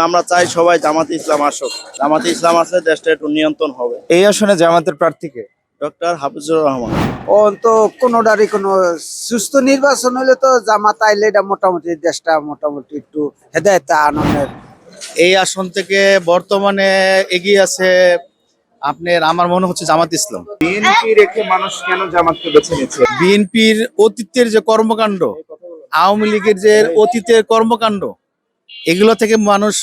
আমরা চাই সবাই জামাতে ইসলাম আসুক। জামাতে ইসলাম আসলে দেশটা একটু নিয়ন্ত্রণ হবে। এই আসনে জামাতের প্রার্থীকে ডক্টর হাফিজুর রহমান। ও তো কোনোটারই কোনো সুস্থ নির্বাচন হলে তো জামাত আইলে এটা মোটামুটি দেশটা মোটামুটি একটু হেদায়েত আনন্দের। এই আসন থেকে বর্তমানে এগিয়ে আছে আপনার আমার মনে হচ্ছে জামাত ইসলাম। বিএনপি রেখে মানুষ কেন জামাতকে বেছে নিচ্ছে? বিএনপির অতীতের যে কর্মকাণ্ড, আওয়ামী লীগের যে অতীতের কর্মকাণ্ড, এগুলো থেকে মানুষ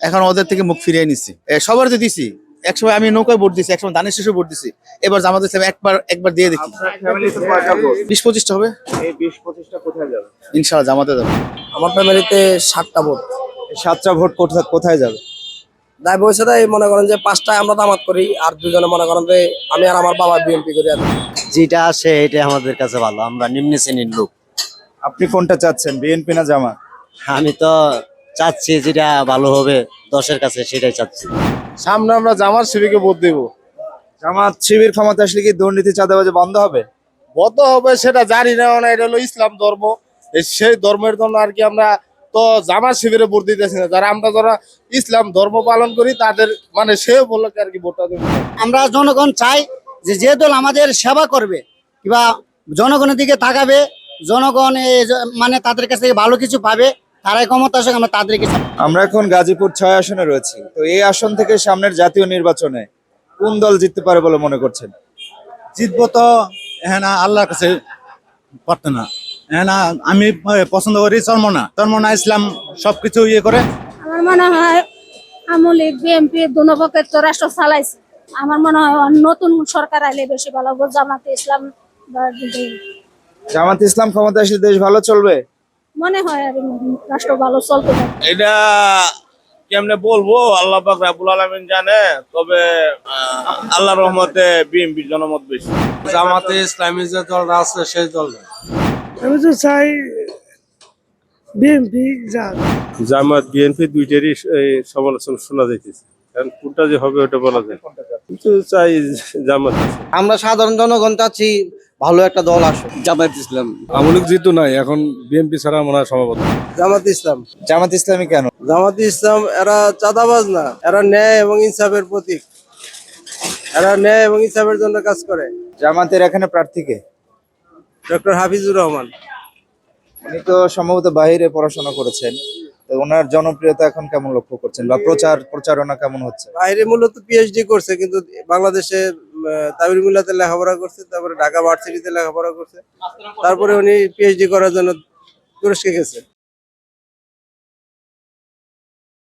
এখন ওদের থেকে মুখ ফিরিয়ে নিচ্ছে। সবার তো দিছি, একসময় আমি নৌকায় ভোট দিছি, একসময় ধানের শীষে ভোট দিছি, এবার জামাত ইসলাম একবার দিয়ে দেখি। আপনার ফ্যামিলিতে কয়টা ভোট? 20-25টা হবে এই 20-25টা কোথায় যাবে? ইনশাআল্লাহ, জামাতে যাবে। আমার ফ্যামিলিতে 7টা ভোট। এই 7টা ভোট কোথায় যাবে? তাই বলছে তাই মনে করেন যে 5টায় আমরা দামাত করি, আর 2জনে মনে করেন যে আমি আর আমার বাবা বিএনপি করি। আর যেটা আসে এটা আমাদের কাছে ভালো, আমরা নিম্ন শ্রেণীর লোক। আপনি কোনটা চাচ্ছেন, বিএনপি না জামাত? আমি তো চাচ্ছি যেটা ভালো হবে দশের কাছে সেটাই চাচ্ছি। সামনে আমরা জামাত শিবিরকে ভোট দেব। জামাত শিবির ক্ষমতা আসলে কি দুর্নীতি চাঁদাবাজি বন্ধ হবে? বদ্ধ হবে সেটা জানি না, এটা হলো ইসলাম ধর্ম। সেই ধর্মের জন্য আর কি আমরা তো জামাত শিবিরে ভোট দিতেছি না। যারা ইসলাম ধর্ম পালন করি তাদের মানে সে বললো আর কি ভোটটা দেবো। আমরা জনগণ চাই যে দল আমাদের সেবা করবে কিংবা জনগণের দিকে তাকাবে, জনগণ মানে তাদের কাছ থেকে ভালো কিছু পাবে, তারাই ক্ষমতা আসুক, আমরা তাদেরকে চাই। আমরা এখন গাজীপুর 6 আসনে রয়েছি। তো এই আসন থেকে সামনের জাতীয় নির্বাচনে কোন দল জিততে পারে বলে মনে করছেন? জিতবো তো হ্যাঁ, আল্লাহর কাছে পারত না। হ্যাঁ, আমি পছন্দ করি চরমনা ইসলাম সবকিছু ইয়ে করে। আমার মনে হয় আওয়ামী লীগ বিএনপি দুনো পক্ষের তো রাষ্ট্র চালাইছে। আমার মনে হয় নতুন সরকার আইলে বেশি ভালো হবে। জামাতে ইসলাম জামাত ইসলাম ক্ষমতা আসলে দেশ ভালো চলবে? মনে হয় আর রাষ্ট্র ভালো চলতে পারে। এটা কেমনে বলবো, আল্লাহ পাক রাব্বুল আলামিন জানে। তবে আল্লাহর রহমতে বিএনপির জনমত বেশি। জামাতে ইসলামী যে দলটা আছে সেই দলটা। আমি তো চাই বিএনপি যাক। জামাত বিএনপি দুইটারই সমালোচনা শোনা যাইতেছে, কারণ কোনটা যে হবে ওটা বলা যায়, কিন্তু চাই জামাত। আমরা সাধারণ জনগণ চাচ্ছি ভালো একটা দল আসুক। জামাত ইসলাম। আওয়ামী লীগ যেহেতু নাই, এখন বিএনপি ছাড়া মনে হয় সম্ভবত। জামাত ইসলাম। জামাত ইসলামী কেন? জামাত ইসলাম এরা চাঁদাবাজ না, এরা ন্যায় এবং ইনসাফের প্রতীক। এরা ন্যায় এবং ইনসাফের জন্য কাজ করে। জামাতের এখানে প্রার্থীকে ডক্টর হাফিজুর রহমান। উনি তো সম্ভবত বাইরে পড়াশোনা করেছেন, তো ওনার জনপ্রিয়তা এখন কেমন লক্ষ্য করছেন বা প্রচারণা কেমন হচ্ছে? বাইরে মূলত পিএইচডি করছে, কিন্তু বাংলাদেশে তামিল মিল্লাতে লেখাপড়া করছে, তারপরে ঢাকা ভার্সিটিতে লেখাপড়া করছে, তারপরে উনি পিএইচডি করার জন্য তুরস্কে গেছে।